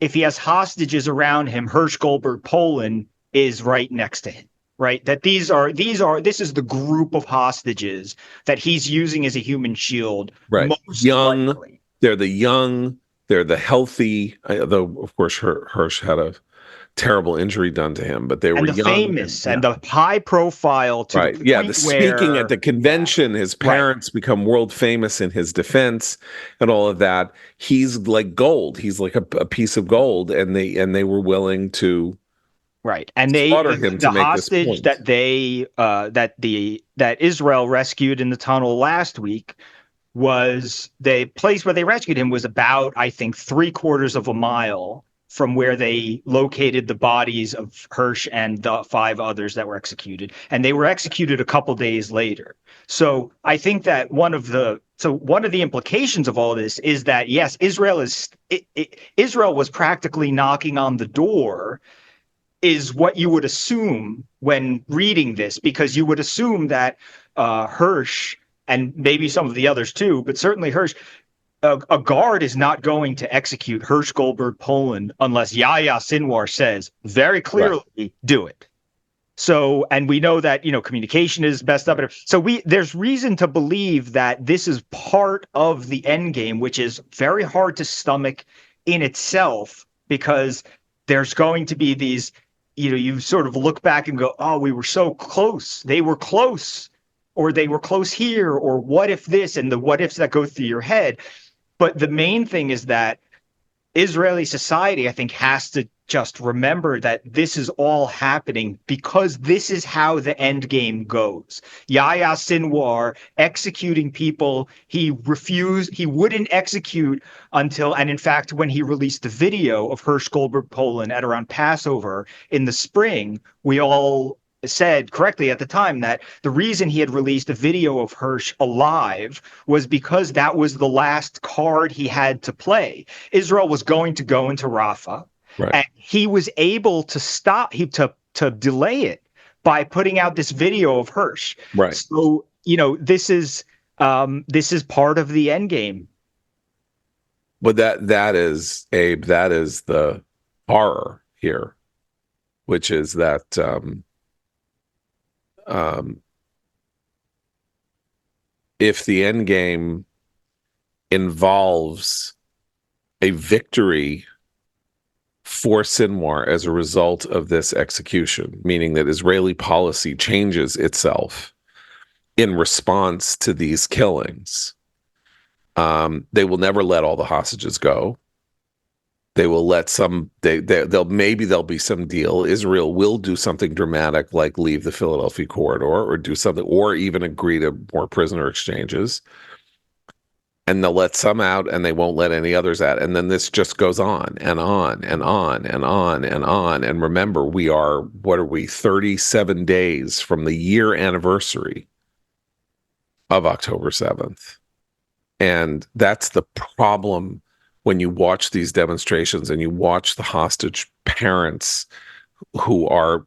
if he has hostages around him, Hersh Goldberg Poland is right next to him, right? That this is the group of hostages that he's using as a human shield. Right. Most young, likely. They're the young, they're the healthy, though, of course, Hersh had a terrible injury done to him, but they were young, famous and the high profile to right. The speaking at the convention, his parents become world famous in his defense and all of that. He's like gold. He's like a piece of gold, and they were willing to and slaughter him to make hostage this point. that Israel rescued in the tunnel last week was the place where they rescued him was about, I think, 3/4 of a mile from where they located the bodies of Hersh and the 5 others that were executed. And they were executed a couple days later. So I think that one of the implications of all this is that, yes, Israel was practically knocking on the door, is what you would assume when reading this, because you would assume that Hersh, and maybe some of the others too, but certainly Hersh, a guard is not going to execute Hersh Goldberg Poland unless Yahya Sinwar says very clearly, do it. So, and we know that, communication is messed up. So there's reason to believe that this is part of the end game, which is very hard to stomach in itself, because there's going to be these, you sort of look back and go, oh, we were so close. They were close, or they were close here, or what if this, and the what ifs that go through your head. But the main thing is that Israeli society, I think, has to just remember that this is all happening because this is how the end game goes. Yahya Sinwar executing people he wouldn't execute until, and in fact, when he released the video of Hersh Goldberg Poland at around Passover in the spring, we all said correctly at the time that the reason he had released a video of Hersh alive was because that was the last card he had to play. Israel was going to go into Rafah, and he was able to to delay it by putting out this video of Hersh. Right. So, this is part of the end game. But that is, Abe, that is the horror here, which is that if the end game involves a victory for Sinwar as a result of this execution, meaning that Israeli policy changes itself in response to these killings, they will never let all the hostages go. They will let some. There'll be some deal. Israel will do something dramatic, like leave the Philadelphia corridor, or do something, or even agree to more prisoner exchanges. And they'll let some out, and they won't let any others out. And then this just goes on and on and on and on and on. And remember, what are we? 37 days from the year anniversary of October 7th, and that's the problem. When you watch these demonstrations and you watch the hostage parents who are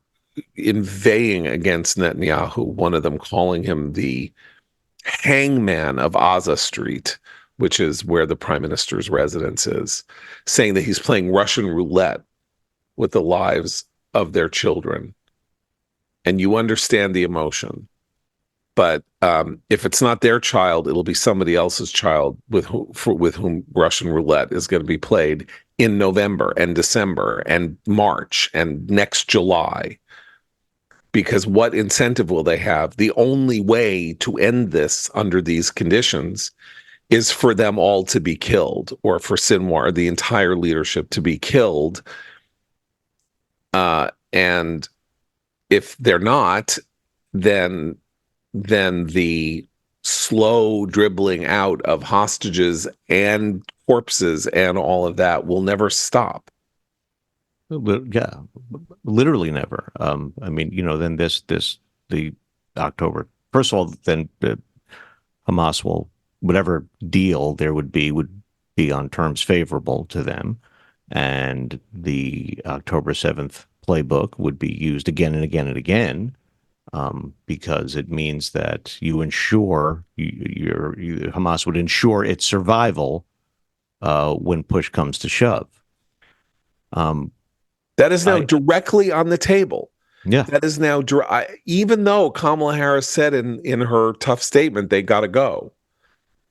inveighing against Netanyahu, one of them calling him the hangman of Aza Street, which is where the prime minister's residence is, saying that he's playing Russian roulette with the lives of their children. And you understand the emotion. But if it's not their child, it'll be somebody else's child with whom Russian roulette is going to be played in November and December and March and next July. Because what incentive will they have? The only way to end this under these conditions is for them all to be killed, or for Sinwar, the entire leadership, to be killed. And if they're not, then the slow dribbling out of hostages and corpses and all of that will never stop. Yeah, literally never. I mean, then the October. First of all, then Hamas will, whatever deal there would be on terms favorable to them, and the October 7th playbook would be used again and again and again. Because it means that you ensure Hamas would ensure its survival when push comes to shove. That is now directly on the table. Yeah, that is now even though Kamala Harris said in her tough statement they got to go.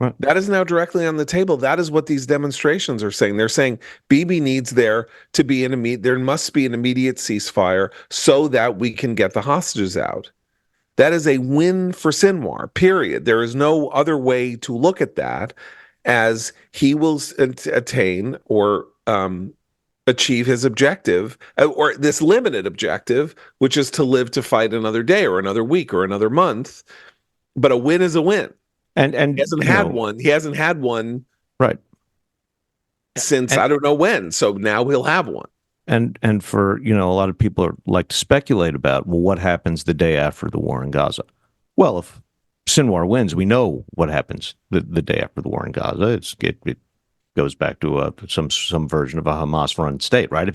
Right. That is now directly on the table. That is what these demonstrations are saying. They're saying Bibi needs there to be there must be an immediate ceasefire so that we can get the hostages out. That is a win for Sinwar, period. There is no other way to look at that, as he will attain or achieve his objective, or this limited objective, which is to live to fight another day or another week or another month. But a win is a win. And he hasn't had one. He hasn't had one, right, since I don't know when. So now he'll have one. And for a lot of people like to speculate about, well, what happens the day after the war in Gaza? Well, if Sinwar wins, we know what happens the day after the war in Gaza. It goes back to some version of a Hamas-run state, right?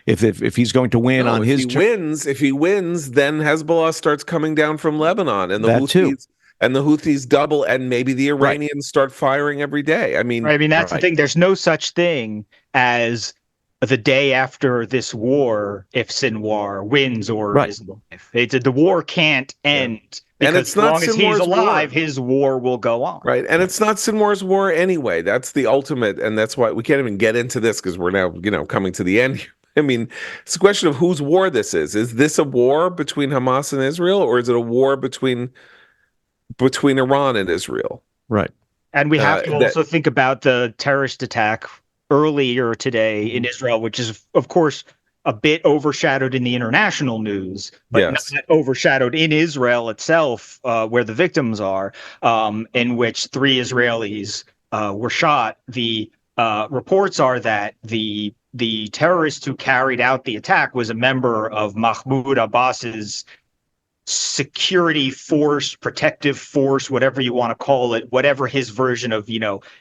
If he's going to win on his if he wins, then Hezbollah starts coming down from Lebanon, and the that Houthis. too. and the Houthis double, and maybe the Iranians start firing every day. I mean, Right. I mean, that's the Right. thing. There's no such thing as the day after this war if Sinwar wins or Right. is alive. The war can't end because it's as not long as he's Sinwar's alive, war. his war will go on. right. And it's not Sinwar's war anyway. That's the ultimate. And that's why we can't even get into this because we're now, coming to the end here. I mean, it's a question of whose war this is. Is this a war between Hamas and Israel, or is it a war between Iran and Israel? Right. And we have to that- also think about the terrorist attack earlier today in Israel, which is, of course, a bit overshadowed in the international news, but Yes. not overshadowed in Israel itself, where the victims are, in which 3 Israelis were shot. The reports are that the terrorist who carried out the attack was a member of Mahmoud Abbas's security force, protective force, whatever you want to call it, whatever his version of,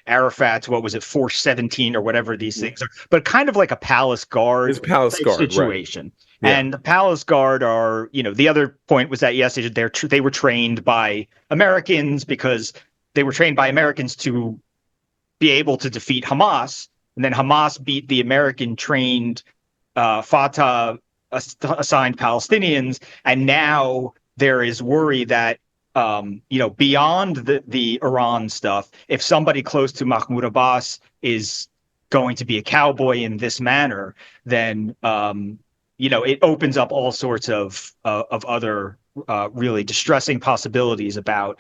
Arafat's, what was it, Force 17 or whatever these things are, but kind of like a palace guard It's Palace type Guard, right. situation. Yeah. And the Palace Guard are, the other point was that, yes, they were trained by Americans because they were trained by Americans to be able to defeat Hamas. And then Hamas beat the American trained Fatah assigned Palestinians. And now there is worry that, beyond the Iran stuff, if somebody close to Mahmoud Abbas is going to be a cowboy in this manner, then, it opens up all sorts of other really distressing possibilities about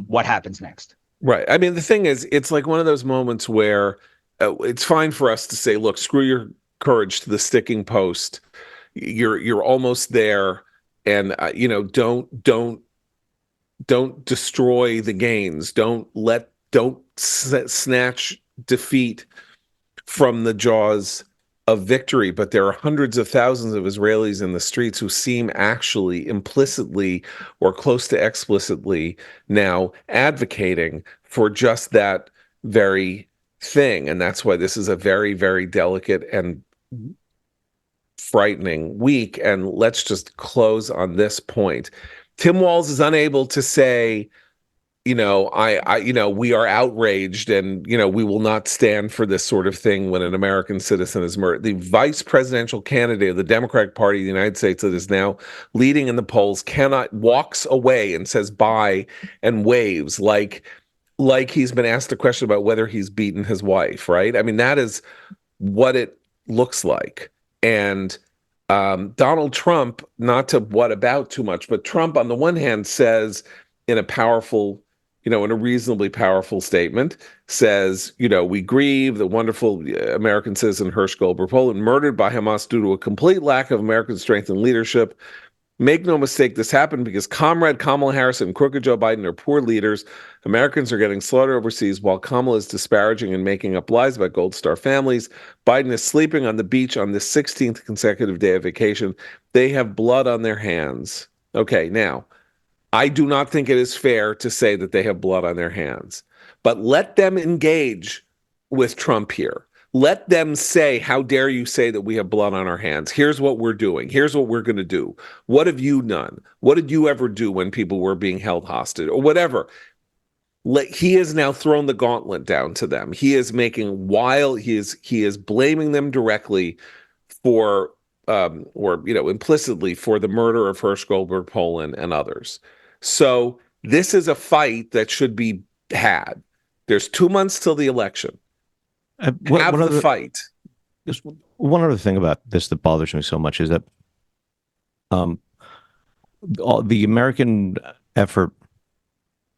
what happens next. Right. I mean, the thing is, it's like one of those moments where it's fine for us to say, look, screw your courage to the sticking post. You're almost there, and don't destroy the gains. Don't snatch defeat from the jaws of victory. But there are hundreds of thousands of Israelis in the streets who seem actually implicitly or close to explicitly now advocating for just that very thing. And that's why this is a very, very delicate and frightening week. And let's just close on this point. Tim Walz is unable to say, we are outraged and, we will not stand for this sort of thing when an American citizen is murdered. The vice presidential candidate of the Democratic Party of the United States that is now leading in the polls walks away and says bye and waves like he's been asked a question about whether he's beaten his wife, right? I mean, that is what it looks like. And Donald Trump, not to what about too much, but Trump on the one hand says in a powerful, in a reasonably powerful statement, says, we grieve the wonderful American citizen Hersh Goldberg Poland murdered by Hamas due to a complete lack of American strength and leadership. Make no mistake, this happened because Comrade Kamala Harris and crooked Joe Biden are poor leaders. Americans are getting slaughtered overseas while Kamala is disparaging and making up lies about Gold Star families. Biden is sleeping on the beach on the 16th consecutive day of vacation. They have blood on their hands. Okay, now, I do not think it is fair to say that they have blood on their hands, but let them engage with Trump here. Let them say, how dare you say that we have blood on our hands? Here's what we're doing. Here's what we're going to do. What have you done? What did you ever do when people were being held hostage or whatever? He has now thrown the gauntlet down to them. He is making he is blaming them directly for, implicitly for the murder of Hersh Goldberg Poland and others. So this is a fight that should be had. There's 2 months till the election. Have the fight. Just one other thing about this that bothers me so much is that the American effort,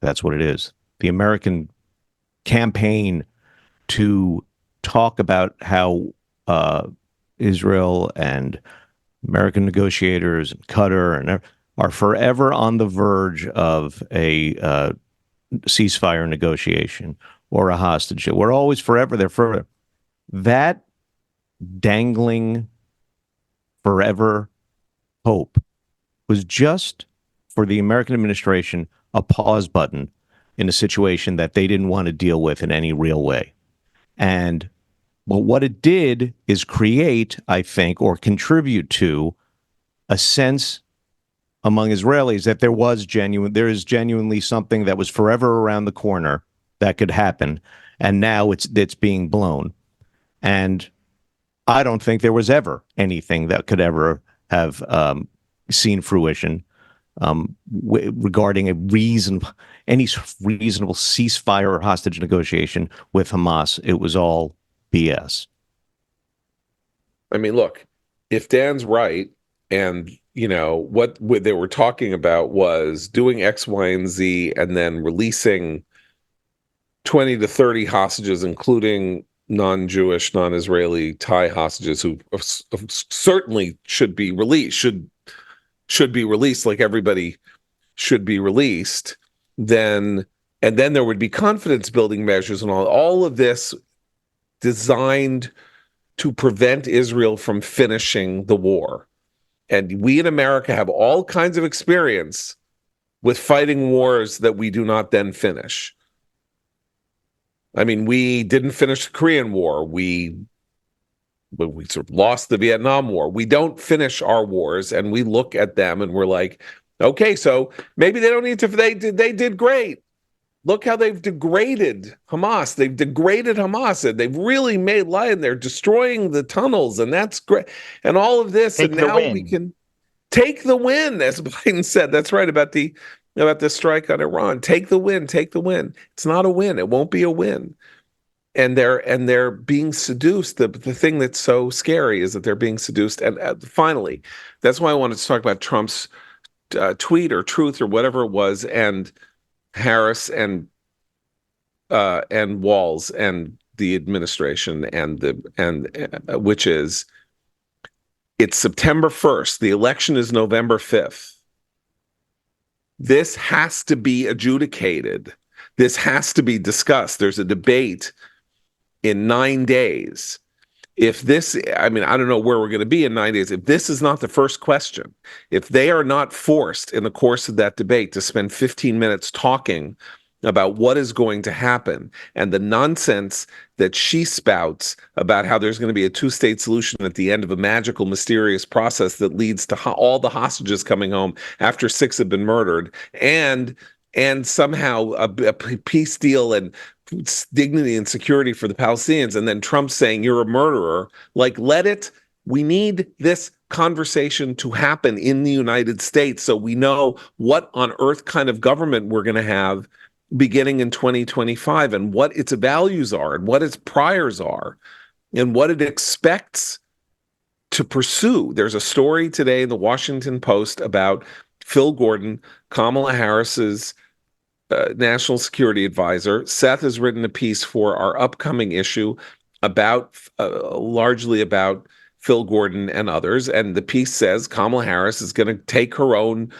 that's what it is, the American campaign to talk about how Israel and American negotiators and Qatar and are forever on the verge of a ceasefire negotiation or a hostage. We're always forever there. Forever. That dangling forever hope was just for the American administration a pause button in a situation that they didn't want to deal with in any real way. And but what it did is create, I think, or contribute to a sense among Israelis that there is genuinely something that was forever around the corner that could happen, and now it's being blown. And I don't think there was ever anything that could ever have seen fruition regarding any reasonable ceasefire or hostage negotiation with Hamas. It was all BS. I mean, look, if Dan's right, and what they were talking about was doing X, Y, and Z, and then releasing 20 to 30 hostages, including non-Jewish, non-Israeli Thai hostages who certainly should be released, should be released like everybody should be released, and then there would be confidence building measures and all of this designed to prevent Israel from finishing the war. And we in America have all kinds of experience with fighting wars that we do not then finish. I mean, we didn't finish the Korean War. We sort of lost the Vietnam War. We don't finish our wars, and we look at them and we're like, okay, so maybe they don't need to. They did great. Look how they've degraded Hamas. They've degraded Hamas, and they've really made light. They're destroying the tunnels, and that's great. And all of this, and now we can take the win, as Biden said. That's right about the strike on Iran. Take the win. Take the win. It's not a win. It won't be a win. And they're being seduced. The thing that's so scary is that they're being seduced. And finally, that's why I wanted to talk about Trump's tweet or truth or whatever it was, and Harris and Walz and the administration and which is, it's September 1st. The election is November 5th. This has to be adjudicated. This has to be discussed. There's a debate in 9 days. If this, I mean, I don't know where we're going to be in 9 days. If this is not the first question, if they are not forced in the course of that debate to spend 15 minutes talking about what is going to happen and the nonsense that she spouts about how there's going to be a two-state solution at the end of a magical, mysterious process that leads to all the hostages coming home after 6 have been murdered, and somehow a peace deal and dignity and security for the Palestinians, and then Trump saying you're a murderer. Like, we need this conversation to happen in the United States so we know what on earth kind of government we're going to have beginning in 2025, and what its values are, and what its priors are, and what it expects to pursue. There's a story today in the Washington Post about Phil Gordon, Kamala Harris's national security advisor. Seth has written a piece for our upcoming issue about largely about Phil Gordon and others. And the piece says Kamala Harris is going to take her own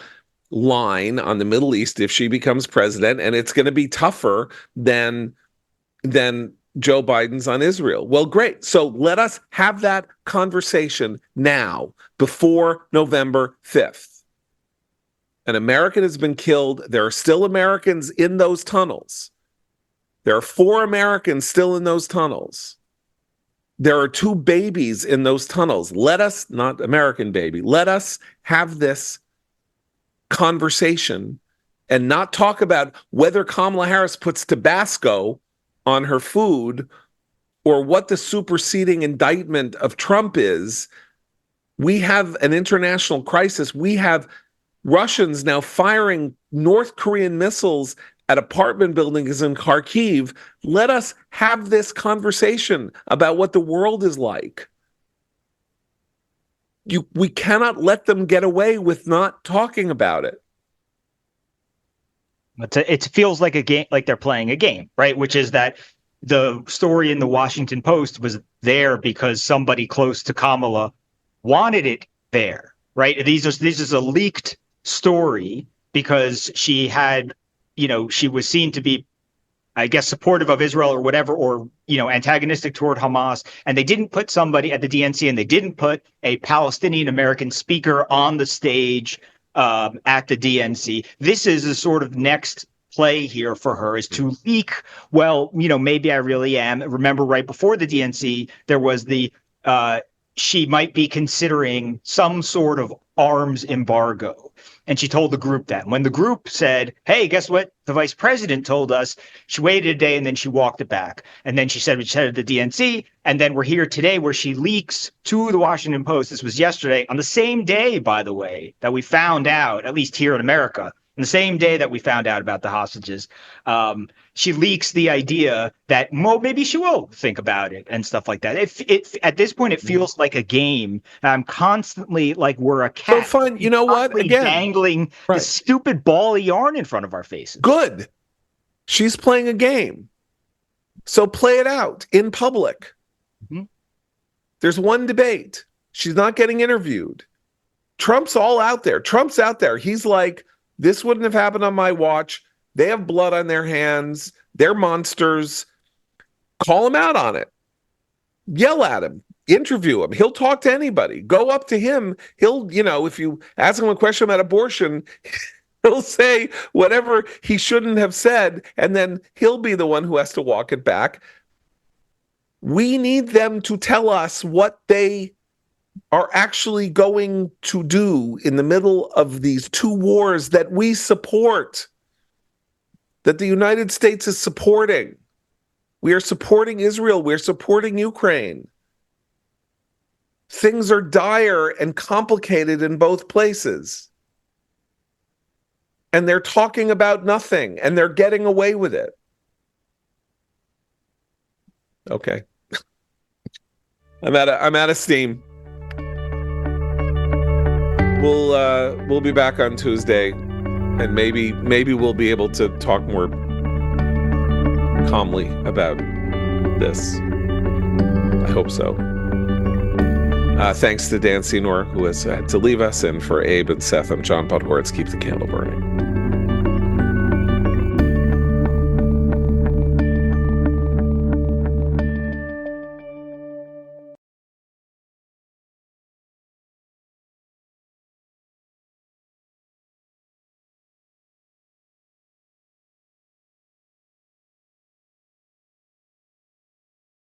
line on the Middle East if she becomes president, and it's going to be tougher than Joe Biden's on Israel. Well, great. So let us have that conversation now, before November 5th. An American has been killed. There are still Americans in those tunnels. There are 4 Americans still in those tunnels. There are 2 babies in those tunnels. Let us, not American baby, let us have this conversation and not talk about whether Kamala Harris puts Tabasco on her food or what the superseding indictment of Trump is. We have an international crisis. We have Russians now firing North Korean missiles at apartment buildings in Kharkiv. Let us have this conversation about what the world is like. We cannot let them get away with not talking about it. It feels like a game, like they're playing a game, right? Which is that the story in the Washington Post was there because somebody close to Kamala wanted it there, right? This is a leaked story because she had, she was seen to be, I guess, supportive of Israel or whatever, or, antagonistic toward Hamas. And they didn't put somebody at the DNC, and they didn't put a Palestinian American speaker on the stage at the DNC. This is a sort of next play here for her, is to leak, well, maybe I really am. Remember, right before the DNC, there was the she might be considering some sort of arms embargo. And she told the group that. When the group said, hey, guess what? The vice president told us, she waited a day and then she walked it back. And then she said, we headed to the DNC. And then we're here today where she leaks to the Washington Post. This was yesterday, on the same day, by the way, that we found out, at least here in America, on the same day that we found out about the hostages, she leaks the idea that maybe she will think about it and stuff like that. If at this point, it feels like a game. I'm constantly like we're a cat. So fine, you know what? Again, dangling right. this stupid ball of yarn in front of our faces. Good. She's playing a game. So play it out in public. Mhm. There's one debate. She's not getting interviewed. Trump's all out there. Trump's out there. He's like, this wouldn't have happened on my watch. They have blood on their hands. They're monsters. Call him out on it. Yell at him. Interview him. He'll talk to anybody. Go up to him. He'll, if you ask him a question about abortion, he'll say whatever he shouldn't have said, and then he'll be the one who has to walk it back. We need them to tell us what they are actually going to do in the middle of these two wars that we support, that the United States is supporting. We are supporting Israel. We're supporting Ukraine. Things are dire and complicated in both places. And they're talking about nothing, and they're getting away with it. Okay. I'm out of steam. We'll be back on Tuesday, and maybe we'll be able to talk more calmly about this. I hope so. Thanks to Dan Senor, who has had to leave us, and for Abe and Seth, I'm John Podhoretz. Keep the candle burning.